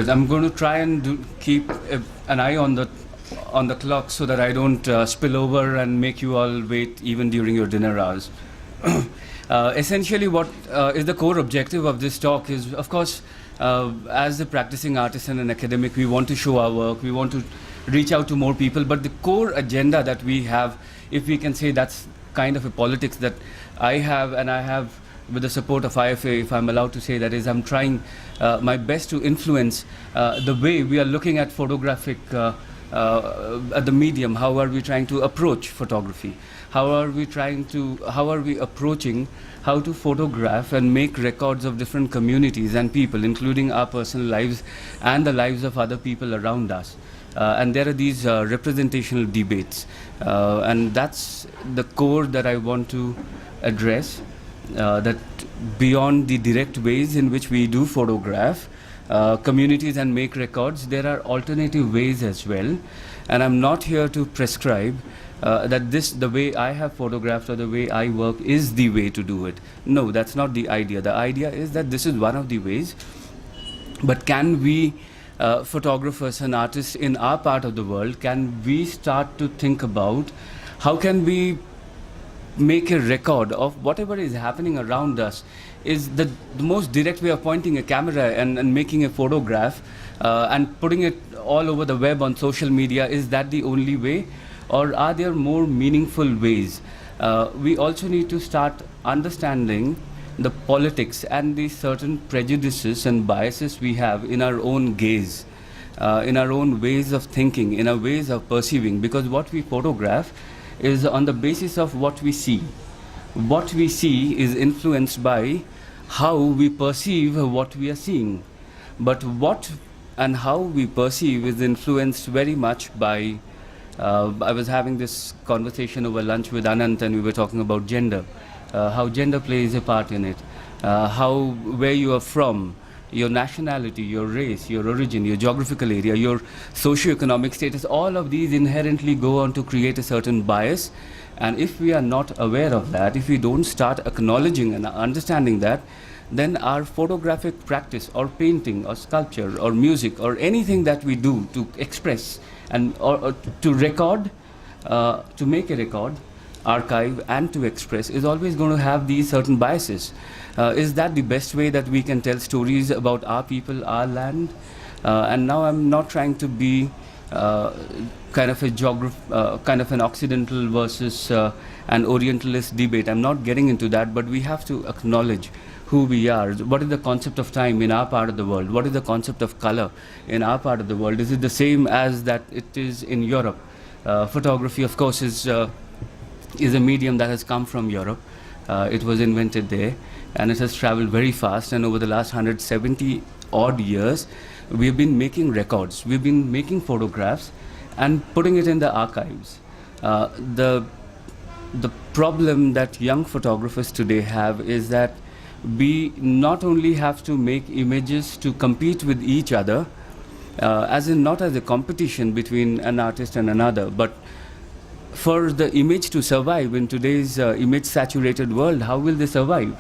Sure, I'm going to try and keep an eye on the clock so that I don't spill over and make you all wait even during your dinner hours. Essentially, what is the core objective of this talk is, of course, as a practicing artist and an academic, we want to show our work, we want to reach out to more people, but the core agenda that we have, if we can say that's kind of a politics that I have, and I have with the support of IFA, if I'm allowed to say that, is I'm trying my best to influence the way we are looking at photographic, at the medium. How are we trying to approach photography? How are we approaching how to photograph and make records of different communities and people, including our personal lives and the lives of other people around us. And there are these representational debates, and that's the core that I want to address, that beyond the direct ways in which we do photograph communities and make records, there are alternative ways as well. And I'm not here to prescribe that the way I have photographed or the way I work is the way to do it. No, that's not the idea. The idea is that this is one of the ways, but can we, photographers and artists in our part of the world, can we start to think about how can we make a record of whatever is happening around us? Is the most direct way of pointing a camera and making a photograph and putting it all over the web on social media, is that the only way? Or are there more meaningful ways? We also need to start understanding the politics and the certain prejudices and biases we have in our own gaze, in our own ways of thinking, in our ways of perceiving, because what we photograph is on the basis of what we see. What we see is influenced by how we perceive what we are seeing. But what and how we perceive is influenced very much by, I was having this conversation over lunch with Anant, and we were talking about gender, how gender plays a part in it, where you are from, your nationality, your race, your origin, your geographical area, your socio-economic status, all of these inherently go on to create a certain bias. And if we are not aware of that, if we don't start acknowledging and understanding that, then our photographic practice or painting or sculpture or music or anything that we do to express and or to record, to make a record, archive and to express, is always going to have these certain biases. Is that the best way that we can tell stories about our people, our land? And now I'm not trying to be kind of an Occidental versus an Orientalist debate. I'm not getting into that, but we have to acknowledge who we are. What is the concept of time in our part of the world? What is the concept of color in our part of the world? Is it the same as that it is in Europe? Photography, of course, is a medium that has come from Europe. It was invented there, and it has traveled very fast. And over the last 170 odd years, we've been making records. We've been making photographs and putting it in the archives. The problem that young photographers today have is that we not only have to make images to compete with each other, as in not as a competition between an artist and another, but for the image to survive in today's image-saturated world. How will they survive?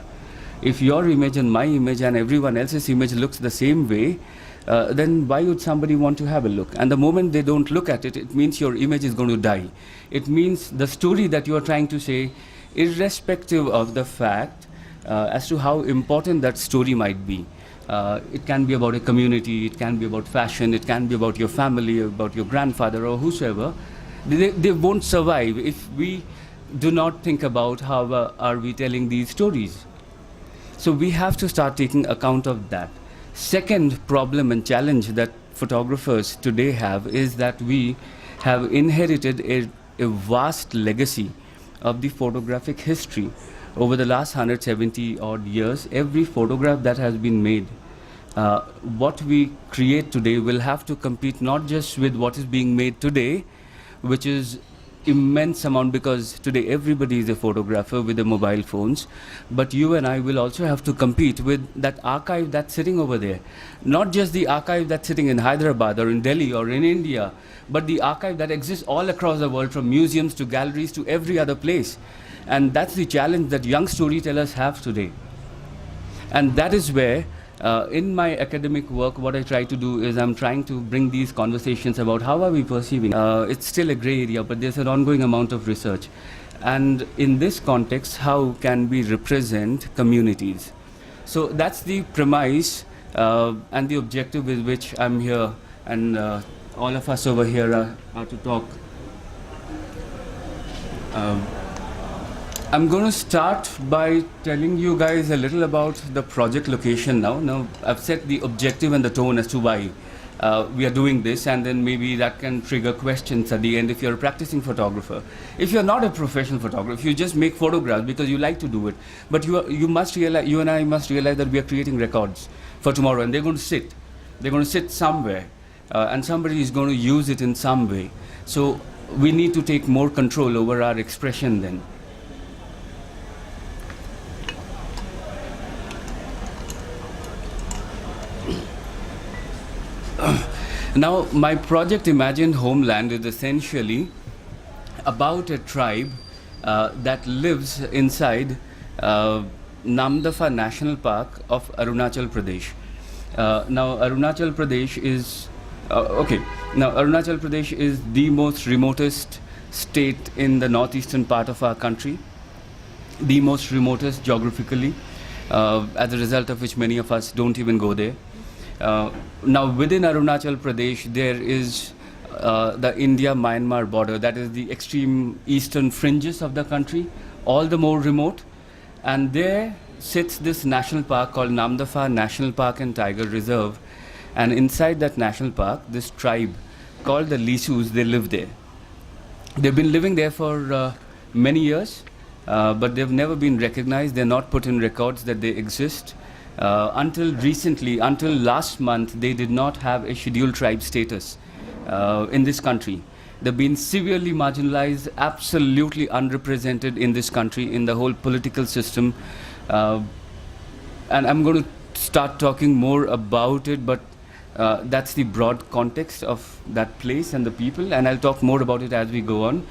If your image and my image and everyone else's image looks the same way, then why would somebody want to have a look? And the moment they don't look at it, it means your image is going to die. It means the story that you are trying to say, irrespective of the fact as to how important that story might be. It can be about a community, it can be about fashion, it can be about your family, about your grandfather or whosoever. They won't survive if we do not think about how are we telling these stories. So we have to start taking account of that. Second problem and challenge that photographers today have is that we have inherited a vast legacy of the photographic history. Over the last 170 odd years, every photograph that has been made, what we create today will have to compete not just with what is being made today, which is immense amount, because today everybody is a photographer with the mobile phones, but you and I will also have to compete with that archive that's sitting over there. Not just the archive that's sitting in Hyderabad or in Delhi or in India, but the archive that exists all across the world, from museums to galleries to every other place. And that's the challenge that young storytellers have today. And that is where In my academic work, what I try to do is I'm trying to bring these conversations about how are we perceiving. It's still a gray area, but there's an ongoing amount of research. And in this context, how can we represent communities? So that's the premise and the objective with which I'm here, and all of us over here are to talk. I'm going to start by telling you guys a little about the project location now. Now, I've set the objective and the tone as to why we are doing this, and then maybe that can trigger questions at the end if you're a practicing photographer. If you're not a professional photographer, you just make photographs because you like to do it. But you must realize, you and I must realize that we are creating records for tomorrow, and they're going to sit. They're going to sit somewhere, and somebody is going to use it in some way. So we need to take more control over our expression then. Now, my project Imagined Homeland is essentially about a tribe that lives inside Namdapha National Park of Arunachal Pradesh. Now, Arunachal Pradesh is Arunachal Pradesh is the most remotest state in the northeastern part of our country, the most remotest geographically, as a result of which many of us don't even go there. Now, within Arunachal Pradesh, there is the India-Myanmar border, that is the extreme eastern fringes of the country, all the more remote. And there sits this national park called Namdapha National Park and Tiger Reserve. And inside that national park, this tribe called the Lisus, they live there. They've been living there for many years, but they've never been recognized. They're not put in records that they exist. Until recently, until last month, they did not have a scheduled tribe status in this country. They've been severely marginalized, absolutely unrepresented in this country, in the whole political system. And I'm going to start talking more about it, but that's the broad context of that place and the people, and I'll talk more about it as we go on.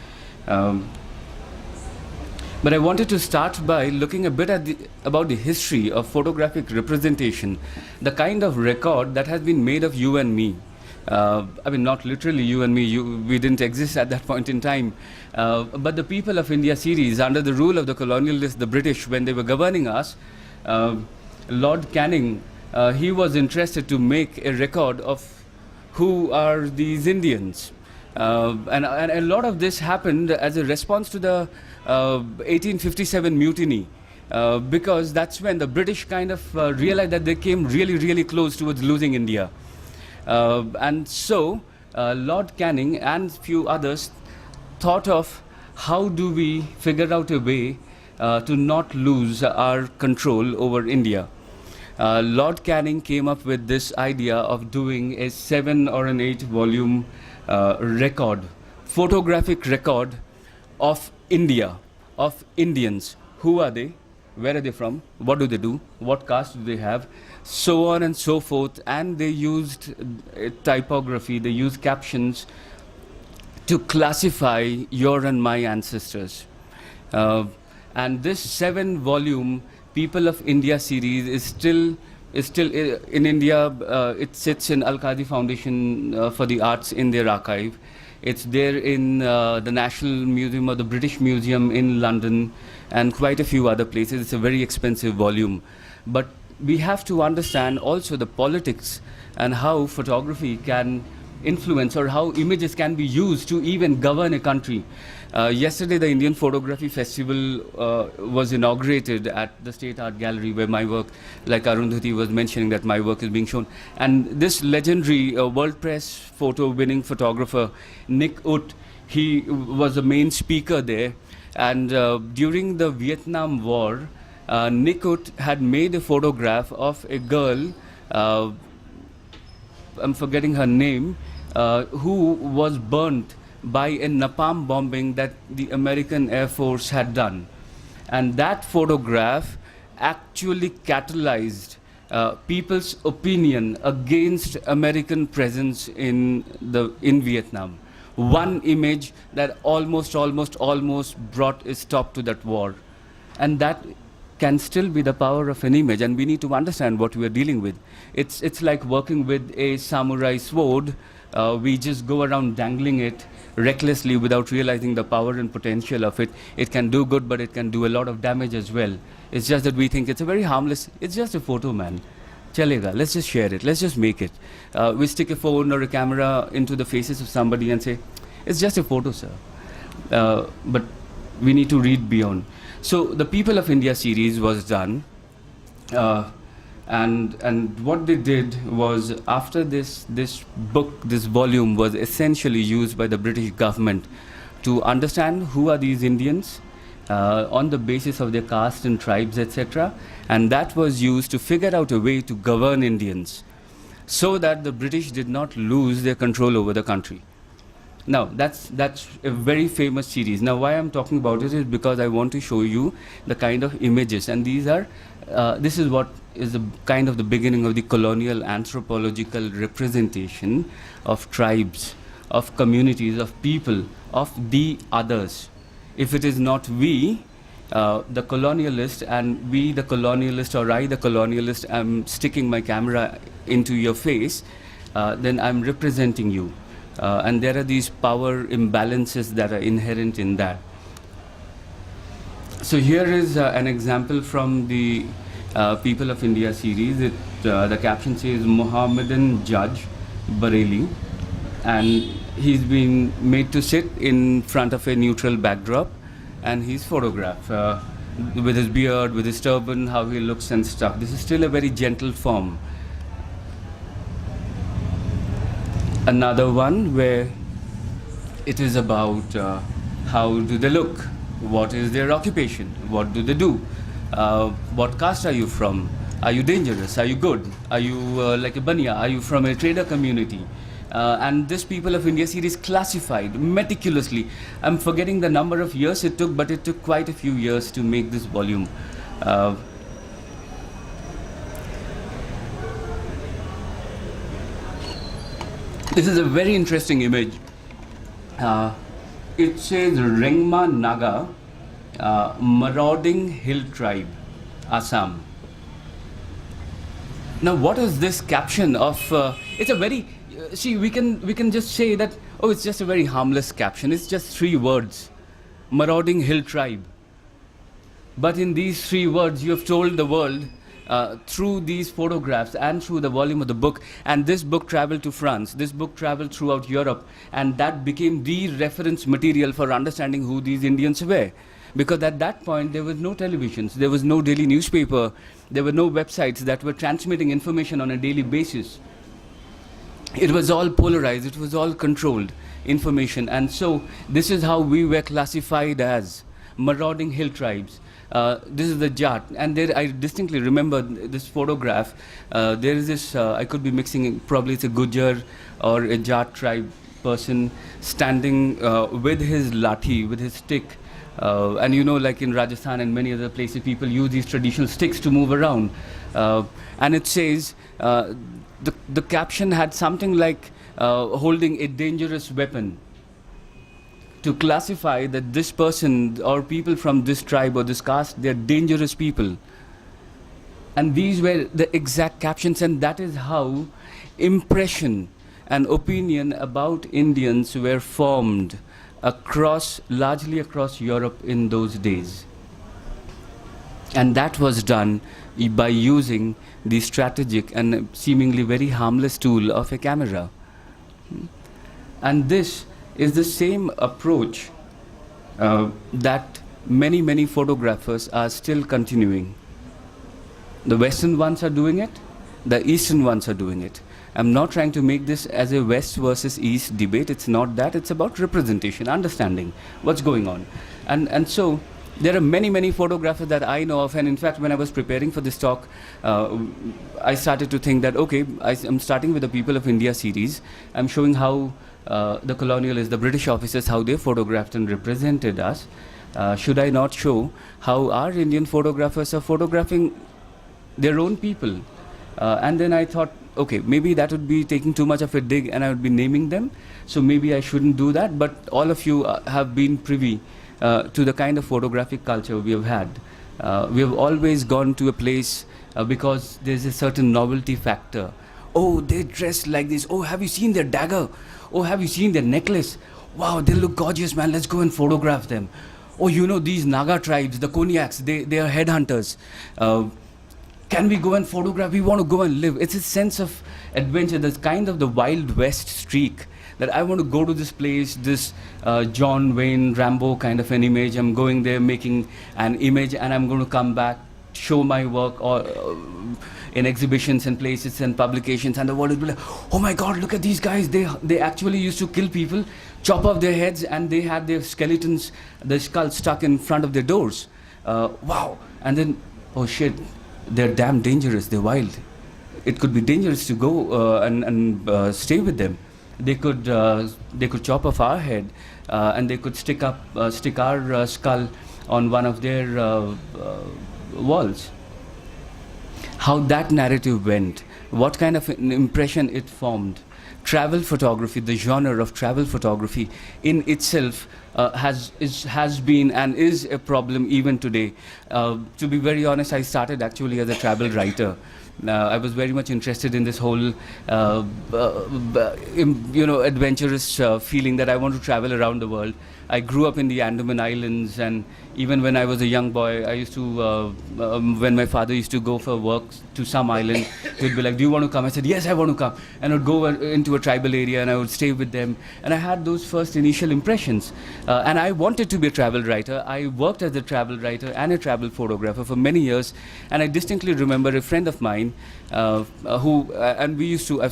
But I wanted to start by looking a bit at about the history of photographic representation, the kind of record that has been made of you and me. I mean, not literally you and me, we didn't exist at that point in time. But the people of India series, under the rule of the colonialists, the British, when they were governing us, Lord Canning, he was interested to make a record of who are these Indians. And a lot of this happened as a response to the 1857 mutiny, because that's when the British kind of realized that they came really, really close towards losing India. And so Lord Canning and few others thought of how do we figure out a way to not lose our control over India. Lord Canning came up with this idea of doing a 7 or an 8 volume record, photographic record of India, of Indians. Who are they? Where are they from? What do they do? What caste do they have? So on and so forth. And they used typography, they used captions to classify your and my ancestors. And this 7 volume People of India series is still in India. It sits in Al-Qadi Foundation for the Arts in their archive. It's there in the National Museum or the British Museum in London and quite a few other places. It's a very expensive volume. But we have to understand also the politics and how photography can influence or how images can be used to even govern a country. Yesterday, the Indian Photography Festival was inaugurated at the State Art Gallery, where my work, like Arundhati was mentioning, that my work is being shown. And this legendary World Press photo-winning photographer, Nick Ut, he was the main speaker there. And during the Vietnam War, Nick Ut had made a photograph of a girl, I'm forgetting her name, who was burnt by a napalm bombing that the American Air Force had done. And that photograph actually catalyzed people's opinion against American presence in Vietnam. One image that almost brought a stop to that war. And that can still be the power of an image, and we need to understand what we are dealing with. It's like working with a samurai sword. We just go around dangling it recklessly without realizing the power and potential of it. It can do good, but it can do a lot of damage as well. It's just that we think it's a very harmless, it's just a photo, man. Chalega, let's just share it, let's just make it. We stick a phone or a camera into the faces of somebody and say, it's just a photo, sir. But we need to read beyond. So the People of India series was done. And what they did was, after this book, this volume was essentially used by the British government to understand who are these Indians on the basis of their caste and tribes, etc. And that was used to figure out a way to govern Indians so that the British did not lose their control over the country. Now, that's a very famous series. Now, why I'm talking about it is because I want to show you the kind of images, and these are, this is what is the kind of the beginning of the colonial anthropological representation of tribes, of communities, of people, of the others. If it is not we, the colonialist, and we the colonialist, or I the colonialist, I'm sticking my camera into your face, then I'm representing you. And there are these power imbalances that are inherent in that. So here is an example from the People of India series. The caption says Mohammedan Judge Bareilly, and he's been made to sit in front of a neutral backdrop, and he's photographed with his beard, with his turban, how he looks and stuff. This is still a very gentle form. Another one where it is about how do they look, what is their occupation, what do they do, what caste are you from, are you dangerous, are you good, are you like a banya, are you from a trader community. And this People of India series classified meticulously. I'm forgetting the number of years it took, but it took quite a few years to make this volume. This is a very interesting image. It says Rengma Naga, Marauding Hill Tribe, Assam. Now, what is this caption of? It's a very see. We can just say that, oh, it's just a very harmless caption. It's just 3 words, Marauding Hill Tribe. But in these 3 words, you have told the world. Through these photographs and through the volume of the book, and this book traveled to France, this book traveled throughout Europe, and that became the reference material for understanding who these Indians were. Because at that point there was no televisions, there was no daily newspaper, there were no websites that were transmitting information on a daily basis. It was all polarized, it was all controlled information, and so this is how we were classified as marauding hill tribes. This is the Jat, and there I distinctly remember this photograph. There is this, I could be mixing, probably it's a Gujar or a Jat tribe person standing with his lathi, with his stick. And you know, like in Rajasthan and many other places, people use these traditional sticks to move around. And it says, the caption had something like holding a dangerous weapon, to classify that this person or people from this tribe or this caste, they're dangerous people. And these were the exact captions, and that is how impression and opinion about Indians were formed largely across Europe in those days. And that was done by using the strategic and seemingly very harmless tool of a camera. And this is the same approach that many photographers are still continuing. The Western ones are doing it, the Eastern ones are doing it. I'm not trying to make this as a West versus East debate, it's not that, it's about representation, understanding what's going on. And so there are many photographers that I know of, and in fact when I was preparing for this talk, I started to think that, okay, I'm starting with the People of India series. I'm showing how the colonialists, the British officers, how they photographed and represented us. Should I not show how our Indian photographers are photographing their own people? And then I thought, okay, maybe that would be taking too much of a dig and I would be naming them, so maybe I shouldn't do that. But all of you have been privy to the kind of photographic culture we have had. We have always gone to a place because there's a certain novelty factor. Oh, they dress like this. Oh, have you seen their dagger? Oh, have you seen their necklace? Wow, they look gorgeous, man. Let's go and photograph them. Oh, you know, these Naga tribes, the Konyaks, they are headhunters. Can we go and photograph? We want to go and live. It's a sense of adventure. That's kind of the Wild West streak, that I want to go to this place, this John Wayne Rambo kind of an image. I'm going there, making an image, and I'm going to come back, show my work or in exhibitions and places and publications, and the world will be like, oh my God, look at these guys. They actually used to kill people, chop off their heads, and they had their skeletons, the skulls stuck in front of their doors. Wow. And then, oh shit, they're damn dangerous. They're wild. It could be dangerous to go and stay with them. They could chop off our head, and they could stick our skull on one of their walls. How that narrative went, what kind of an impression it formed. Travel photography, the genre of travel photography in itself has been and is a problem even today. To be very honest, I started actually as a travel writer. I was very much interested in this whole, adventurous feeling that I want to travel around the world. I grew up in the Andaman Islands, and even when I was a young boy, I used to, when my father used to go for work to some island, he'd be like, do you want to come? I said, yes, I want to come. And I would go into a tribal area and I would stay with them. And I had those first initial impressions. And I wanted to be a travel writer. I worked as a travel writer and a travel photographer for many years. And I distinctly remember a friend of mine I've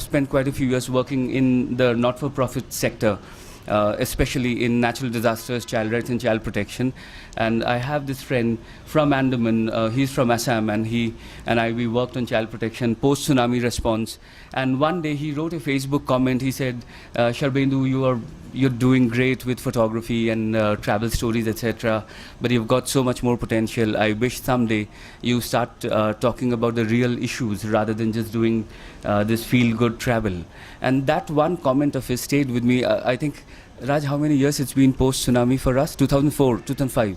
spent quite a few years working in the not-for-profit sector, especially in natural disasters, child rights and child protection. And I have this friend from Andaman, he's from Assam, and we worked on child protection, post-tsunami response. And one day he wrote a Facebook comment. He said, Sharbendu, you're doing great with photography and travel stories, etc. But you've got so much more potential. I wish someday you start talking about the real issues rather than just doing this feel-good travel. And that one comment of his stayed with me. I think, Raj, how many years it's been post-tsunami for us? 2004, 2005?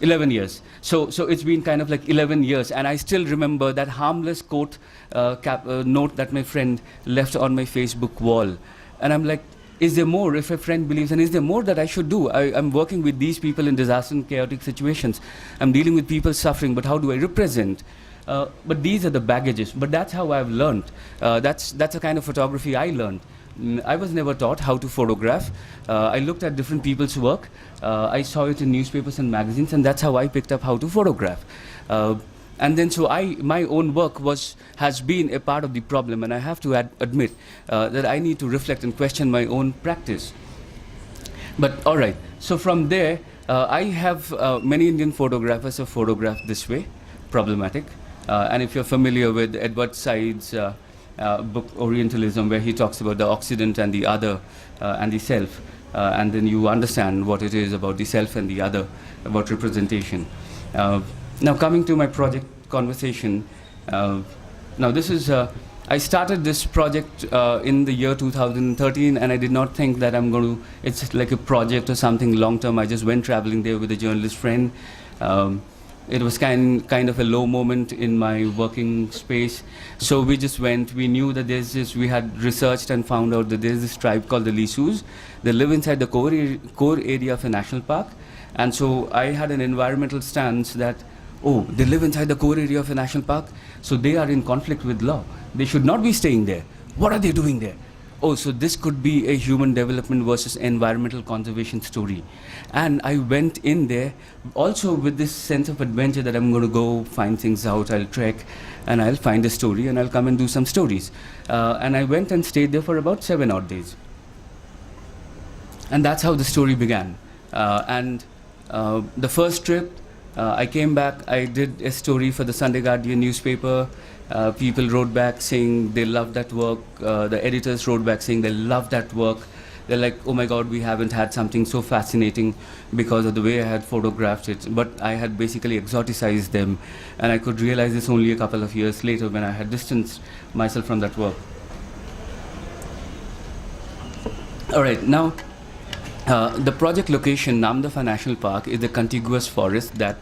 11 years. So it's been kind of like 11 years. And I still remember that harmless quote, note that my friend left on my Facebook wall. And I'm like, is there more? If a friend believes, and is there more that I should do? I'm working with these people in disaster and chaotic situations. I'm dealing with people suffering, but how do I represent? But these are the baggages. But that's how I've learned. That's the kind of photography I learned. I was never taught how to photograph. I looked at different people's work. I saw it in newspapers and magazines, and that's how I picked up how to photograph. And then my own work has been a part of the problem, and I have to admit that I need to reflect and question my own practice. But all right, so from there, I have many Indian photographers have photographed this way, problematic. And if you're familiar with Edward Said's book Orientalism, where he talks about the Occident and the other and the self, and then you understand what it is about the self and the other, about representation. Now coming to my project conversation, now this is, I started this project in the year 2013, and I did not think that it's like a project or something long term. I just went traveling there with a journalist friend. It was kind of a low moment in my working space. So we just went. We knew that we had researched and found out that there's this tribe called the Lisus. They live inside the core area of a national park. And so I had an environmental stance that, oh, they live inside the core area of a national park, so they are in conflict with law. They should not be staying there. What are they doing there? Oh, so this could be a human development versus environmental conservation story. And I went in there also with this sense of adventure that I'm going to go find things out, I'll trek, and I'll find a story, and I'll come and do some stories. And I went and stayed there for about 7 odd days. And that's how the story began. The first trip, I came back, I did a story for the Sunday Guardian newspaper. People wrote back saying they loved that work. The editors wrote back saying they loved that work. They're like, oh my God, we haven't had something so fascinating because of the way I had photographed it. But I had basically exoticized them. And I could realize this only a couple of years later when I had distanced myself from that work. All right, now, the project location, Namdapha National Park, is a contiguous forest that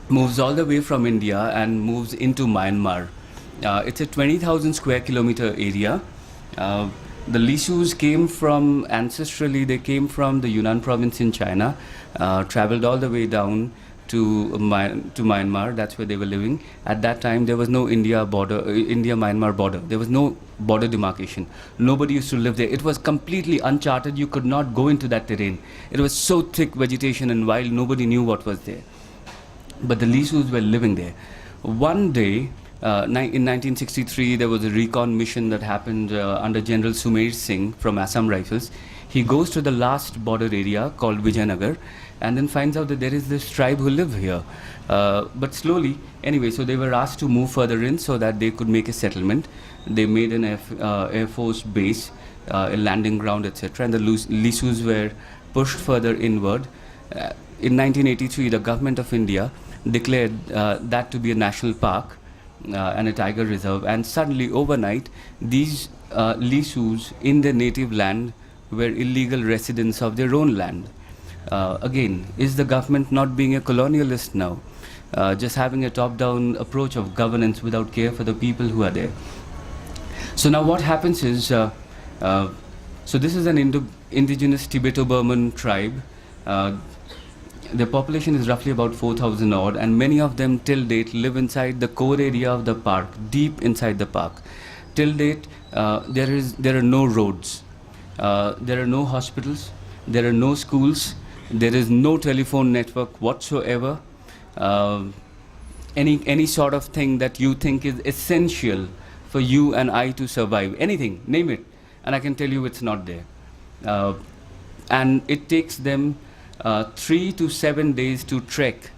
moves all the way from India and moves into Myanmar. It's a 20,000 square kilometer area. The Lisus came from, ancestrally, they came from the Yunnan province in China, traveled all the way down to Myanmar. That's where they were living. At that time, there was no India-Myanmar border. There was no border demarcation. Nobody used to live there. It was completely uncharted. You could not go into that terrain. It was so thick vegetation and wild, nobody knew what was there. But the Lisus were living there. One day, in 1963, there was a recon mission that happened under General Sumer Singh from Assam Rifles. He goes to the last border area called Vijayanagar and then finds out that there is this tribe who live here. But slowly, anyway, so they were asked to move further in so that they could make a settlement. They made an Air Force base, a landing ground, etc. And the Lisus were pushed further inward. In 1983, the government of India declared that to be a national park and a tiger reserve, and suddenly overnight these Lisus in their native land were illegal residents of their own land. Again, is the government not being a colonialist now? Just having a top-down approach of governance without care for the people who are there. So now what happens is, so this is an indigenous Tibeto-Burman tribe. The population is roughly about 4,000 odd, and many of them till date live inside the core area of the park, deep inside the park. Till date, there are no roads, there are no hospitals, there are no schools, there is no telephone network whatsoever. Any sort of thing that you think is essential for you and I to survive, anything, name it, and I can tell you it's not there. And it takes them 3 to 7 days to trek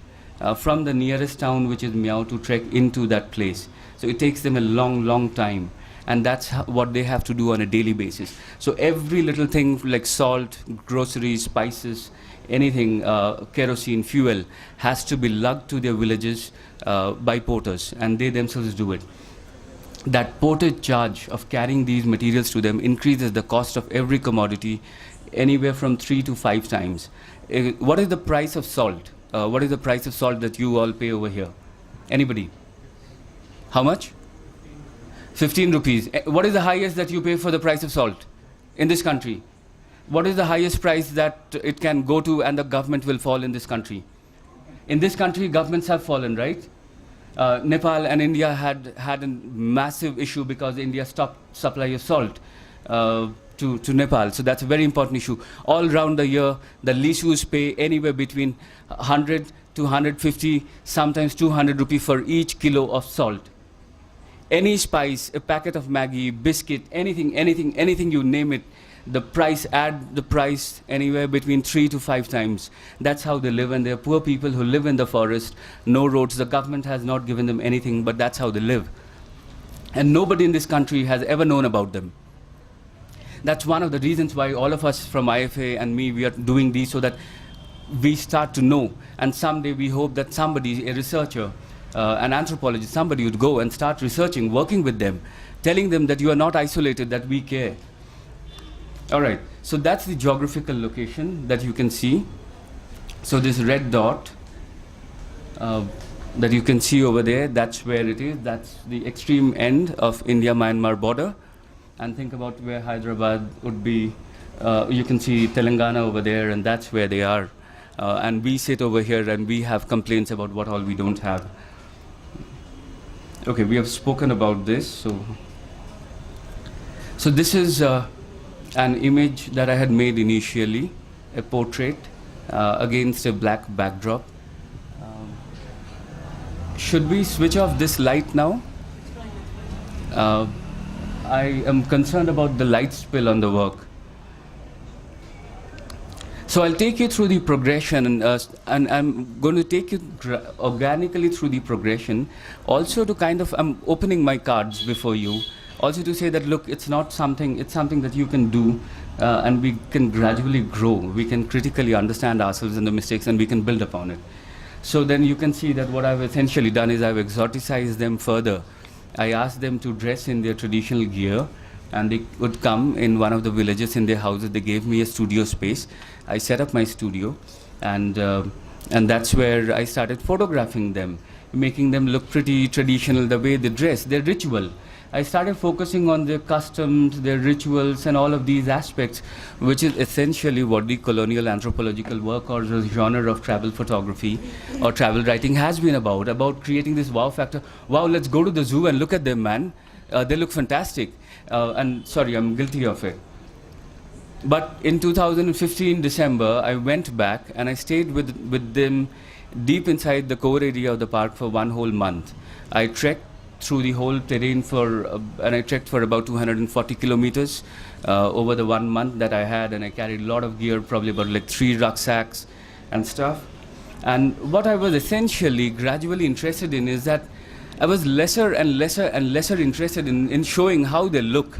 from the nearest town, which is Miao, to trek into that place. So it takes them a long time, and that's what they have to do on a daily basis. So every little thing like salt, groceries, spices, anything, kerosene, fuel, has to be lugged to their villages by porters, and they themselves do it. That portage charge of carrying these materials to them increases the cost of every commodity anywhere from 3 to 5 times. What is the price of salt? What is the price of salt that you all pay over here? Anybody? How much? 15 rupees. What is the highest that you pay for the price of salt in this country? What is the highest price that it can go to and the government will fall in this country? In this country, governments have fallen, right? Nepal and India had a massive issue because India stopped supply of salt to Nepal. So that's a very important issue. All around the year, the Lisus pay anywhere between 100 to 150, sometimes 200 rupees for each kilo of salt. Any spice, a packet of Maggi, biscuit, anything you name it, the price, add the price anywhere between 3 to 5 times. That's how they live, and they're poor people who live in the forest, no roads. The government has not given them anything, but that's how they live. And nobody in this country has ever known about them. That's one of the reasons why all of us from IFA and me, we are doing these, so that we start to know. And someday we hope that somebody, a researcher, an anthropologist, somebody would go and start researching, working with them, telling them that you are not isolated, that we care. All right, so that's the geographical location that you can see. So this red dot that you can see over there, that's where it is. That's the extreme end of India-Myanmar border. And think about where Hyderabad would be. You can see Telangana over there, and that's where they are. And we sit over here and we have complaints about what all we don't have. Okay, we have spoken about this. So this is an image that I had made initially, a portrait against a black backdrop. Should we switch off this light now? I am concerned about the light spill on the work. So I'll take you through the progression, and I'm going to take you organically through the progression. Also to kind of, I'm opening my cards before you. Also to say that, look, it's not something, it's something that you can do, and we can gradually grow. We can critically understand ourselves and the mistakes, and we can build upon it. So then you can see that what I've essentially done is I've exoticized them further. I asked them to dress in their traditional gear, and they would come in one of the villages in their houses. They gave me a studio space. I set up my studio, and And that's where I started photographing them, making them look pretty traditional, the way they dress, their ritual. I started focusing on their customs, their rituals, and all of these aspects, which is essentially what the colonial anthropological work or the genre of travel photography or travel writing has been about creating this wow factor. Wow, let's go to the zoo and look at them, man. They look fantastic. And sorry, I'm guilty of it. But in 2015 December, I went back and I stayed with them deep inside the core area of the park for 1 whole month. I trekked through the whole terrain and I trekked for about 240 kilometers over the 1 month that I had, and I carried a lot of gear, probably about like 3 rucksacks and stuff. And what I was essentially gradually interested in is that I was lesser and lesser and lesser interested in showing how they look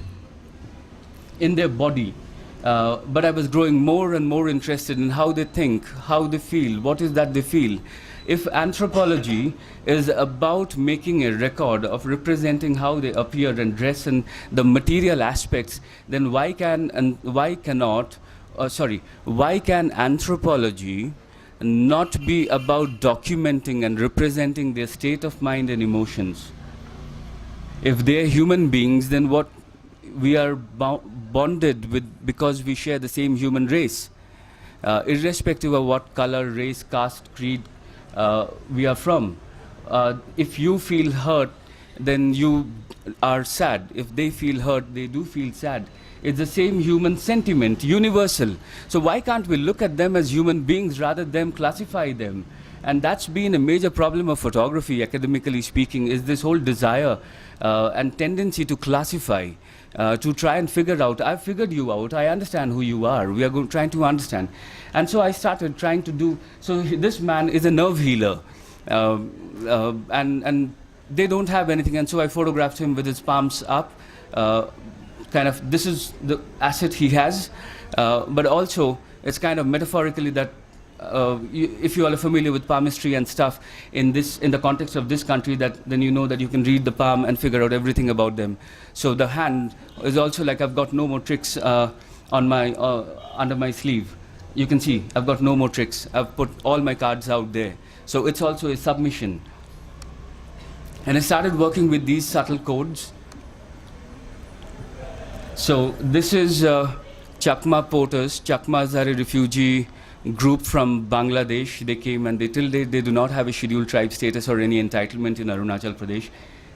in their body. But I was growing more and more interested in how they think, how they feel, what is that they feel. If anthropology is about making a record of representing how they appear and dress and the material aspects, then why can anthropology not be about documenting and representing their state of mind and emotions? If they're human beings, then what we are bonded with because we share the same human race, irrespective of what color, race, caste, creed we are from. If you feel hurt, then you are sad. If they feel hurt, they do feel sad. It's the same human sentiment, universal. So why can't we look at them as human beings rather than classify them? And that's been a major problem of photography, academically speaking, is this whole desire and tendency to classify, to try and figure out, I've figured you out, I understand who you are, we are trying to understand. And so I started trying to do, so this man is a nerve healer, and they don't have anything, and so I photographed him with his palms up, kind of, this is the asset he has, but also it's kind of metaphorically that if you are familiar with palmistry and stuff in the context of this country, then you know that you can read the palm and figure out everything about them. So the hand is also like, I've got no more tricks on my under my sleeve. You can see I've got no more tricks. I've put all my cards out there. So it's also a submission. And I started working with these subtle codes. So this is Chakma porters. Chakmas are a refugee group from Bangladesh. They came and till date they do not have a scheduled tribe status or any entitlement in Arunachal Pradesh.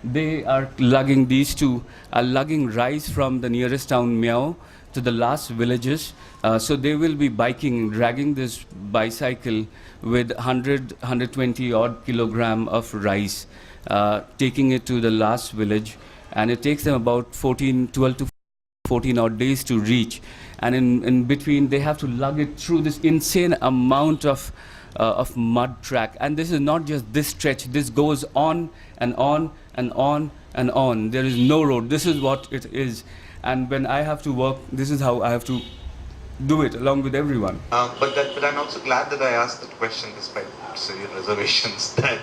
They are lugging, these two are lugging rice from the nearest town Miao to the last villages. So they will be biking, dragging this bicycle with 120 odd kilogram of rice, taking it to the last village, and it takes them about 12 to 14 odd days to reach. And in between, they have to lug it through this insane amount of mud track. And this is not just this stretch. This goes on and on and on and on. There is no road. This is what it is. And when I have to work, this is how I have to do it along with everyone. But I'm also glad that I asked that question, despite severe reservations, that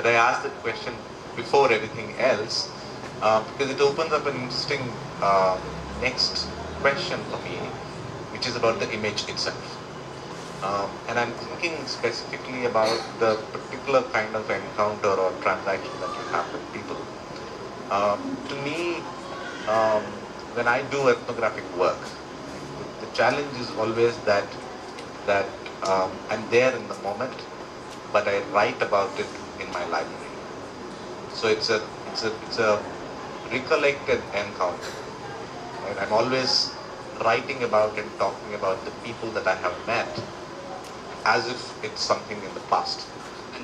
I asked that question before everything else, because it opens up an interesting next question for me, which is about the image itself. And I'm thinking specifically about the particular kind of encounter or transaction that you have with people. To me, when I do ethnographic work, the challenge is always that I'm there in the moment, but I write about it in my library. So it's a recollected encounter. Right? I'm always writing about and talking about the people that I have met as if it's something in the past.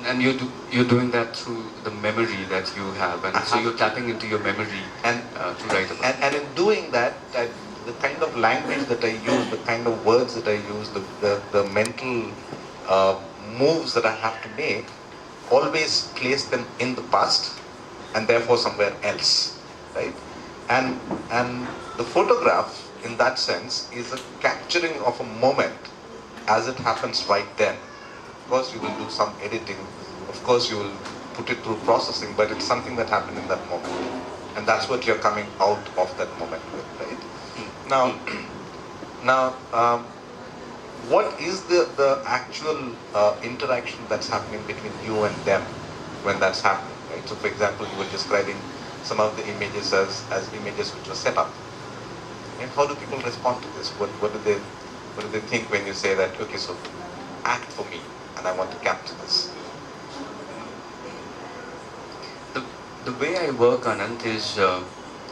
And you're doing that through the memory that you have, and so you're tapping into your memory to write about. And in doing that, the kind of language that I use, the kind of words that I use, the mental moves that I have to make, always place them in the past and therefore somewhere else, right? And the photograph, in that sense, is a capturing of a moment as it happens right then. Of course, you will do some editing. Of course, you will put it through processing, but it's something that happened in that moment. And that's what you're coming out of that moment with, right? Now, what is the actual interaction that's happening between you and them when that's happening, right? So for example, you were describing some of the images as images which were set up. And how do people respond to this? What do they think when you say that, okay, so act for me and I want to capture this? The way I work, Anant, is,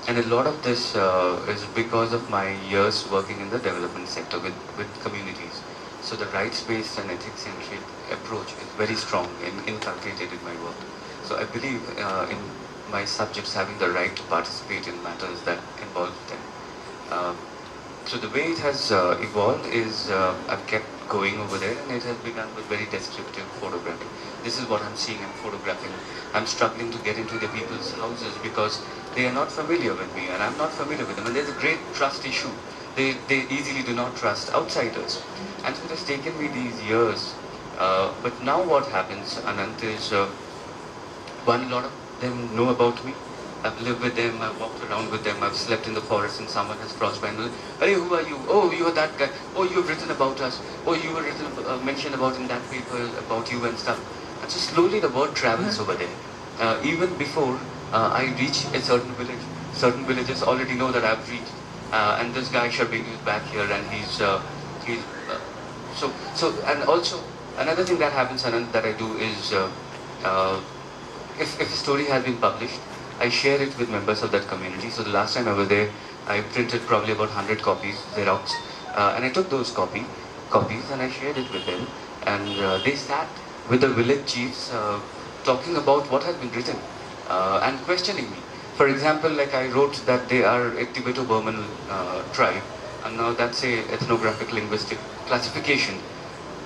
and a lot of this is because of my years working in the development sector with communities. So the rights-based and ethics-centric approach is very strong and inculcated in my work. So I believe in my subjects having the right to participate in matters that involve them. So the way it has evolved is I've kept going over there, and it has begun with very descriptive photography. This is what I'm seeing, I'm photographing. I'm struggling to get into the people's houses because they are not familiar with me and I'm not familiar with them. And there's a great trust issue. They easily do not trust outsiders. And so it has taken me these years. But now what happens, Anant, is one, a lot of them know about me. I've lived with them, I've walked around with them, I've slept in the forest and someone has crossed by and said, "Hey, who are you? Oh, you are that guy. Oh, you've written about us. Oh, you were mentioned about in that paper about you and stuff." And so slowly the word travels over there. Even before I reach a certain village, certain villages already know that I've reached. And this guy Sharbendu is back here and and also another thing that happens, Anand, that I do is if a story has been published, I share it with members of that community. So the last time I was there, I printed probably about 100 copies, Xerox, and I took those copies and I shared it with them. And they sat with the village chiefs talking about what has been written and questioning me. For example, like I wrote that they are a Tibeto-Burman tribe, and now that's a ethnographic linguistic classification.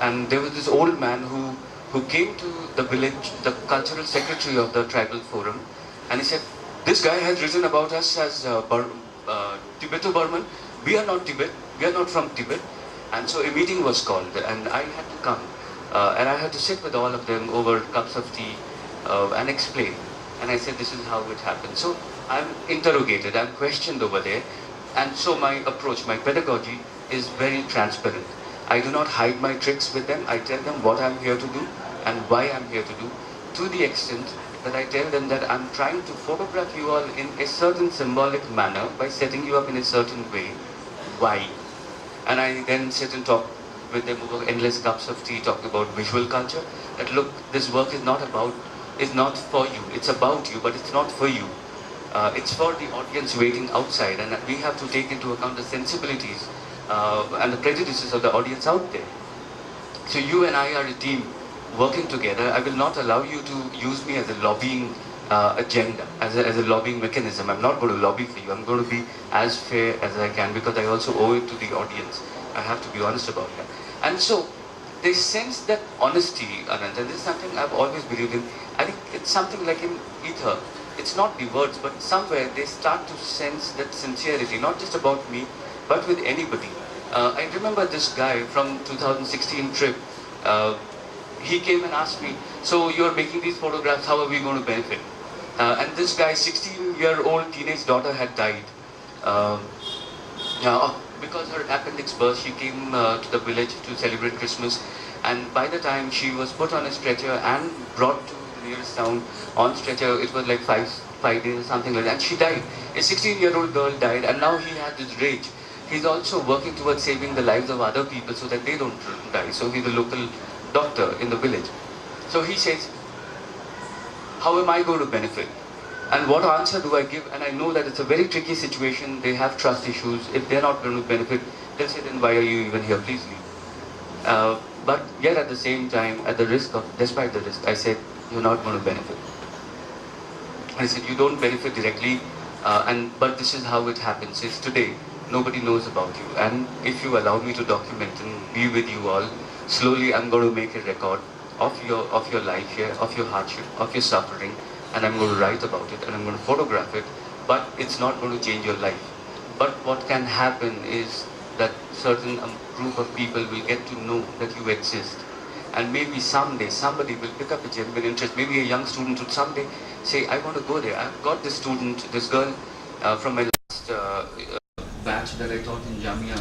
And there was this old man who came to the village, the cultural secretary of the tribal forum, and he said, "This guy has written about us as Tibeto-Burman. We are not Tibet. We are not from Tibet." And so a meeting was called, and I had to come, and I had to sit with all of them over cups of tea and explain. And I said, "This is how it happened." So I'm interrogated, I'm questioned over there, and so my approach, my pedagogy is very transparent. I do not hide my tricks with them. I tell them what I'm here to do and why I'm here to do, to the extent that I tell them that I'm trying to photograph you all in a certain symbolic manner by setting you up in a certain way. Why? And I then sit and talk with them over endless cups of tea, talking about visual culture. That look, this work is not for you. It's about you, but it's not for you. It's for the audience waiting outside, and we have to take into account the sensibilities and the prejudices of the audience out there. So you and I are a team working together. I will not allow you to use me as a lobbying agenda, as a lobbying mechanism. I'm not going to lobby for you. I'm going to be as fair as I can because I also owe it to the audience. I have to be honest about that. And so they sense that honesty, Anand, and this is something I've always believed in. I think it's something like in ether. It's not the words, but somewhere they start to sense that sincerity, not just about me, but with anybody. I remember this guy from 2016 trip. He came and asked me, "So you're making these photographs, how are we going to benefit?" And this guy's 16-year-old teenage daughter had died. Because her appendix burst, she came to the village to celebrate Christmas. And by the time she was put on a stretcher and brought to the nearest town on stretcher, it was like five days or something like that. And she died. A 16-year-old girl died, and now he had this rage. He's also working towards saving the lives of other people so that they don't die. So he's a local doctor in the village. So he says, "How am I going to benefit? And what answer do I give?" And I know that it's a very tricky situation. They have trust issues. If they're not going to benefit, they'll say, "Then why are you even here? Please leave." But yet at the same time, despite the risk, I said, "You're not going to benefit." I said, "You don't benefit directly, but this is how it happens. It's today. Nobody knows about you. And if you allow me to document and be with you all, slowly I'm going to make a record of your life here, of your hardship, of your suffering, and I'm going to write about it and I'm going to photograph it, but it's not going to change your life. But what can happen is that certain group of people will get to know that you exist. And maybe someday somebody will pick up a genuine interest. Maybe a young student would someday say, "I want to go there. I've got this student, this girl from my last batch that I taught in Jamia.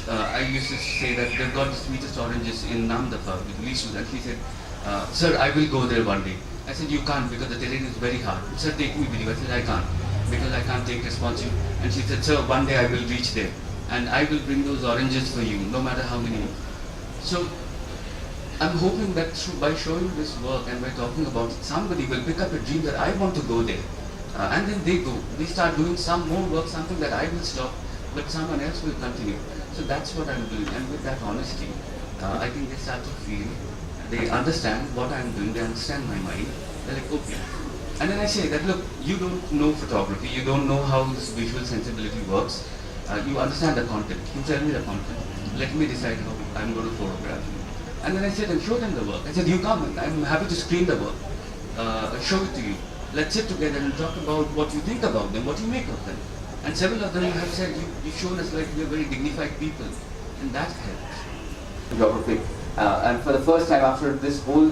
I used to say that they've got the sweetest oranges in Namdapha with Lisus, and she said, sir, I will go there one day. I said, you can't because the terrain is very hard. Sir, take me with you. I said, I can't because I can't take responsibility. And she said, sir, one day I will reach there and I will bring those oranges for you, no matter how many. So I'm hoping that by showing this work and by talking about it, somebody will pick up a dream that I want to go there. And then they go. They start doing some more work, something that I will stop, but someone else will continue. So that's what I'm doing. And with that honesty, I think they start to feel, they understand what I'm doing, they understand my mind. They're like, okay. And then I say that, look, you don't know photography, you don't know how this visual sensibility works. You understand the content. You tell me the content. Let me decide how I'm going to photograph you. And then I said, and show them the work. I said, you come, and I'm happy to screen the work, show it to you. Let's sit together and talk about what you think about them, what you make of them. And several of them have said, you've shown us like we're very dignified people, and that helps. Photographic. And for the first time after this whole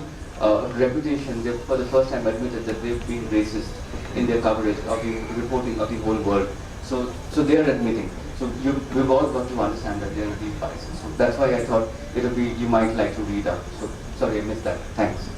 reputation, they've for the first time admitted that they've been racist in their coverage of the reporting of the whole world. So they are admitting. So we've all got to understand that there are deep biases. So that's why I thought you might like to read up. So sorry I missed that. Thanks.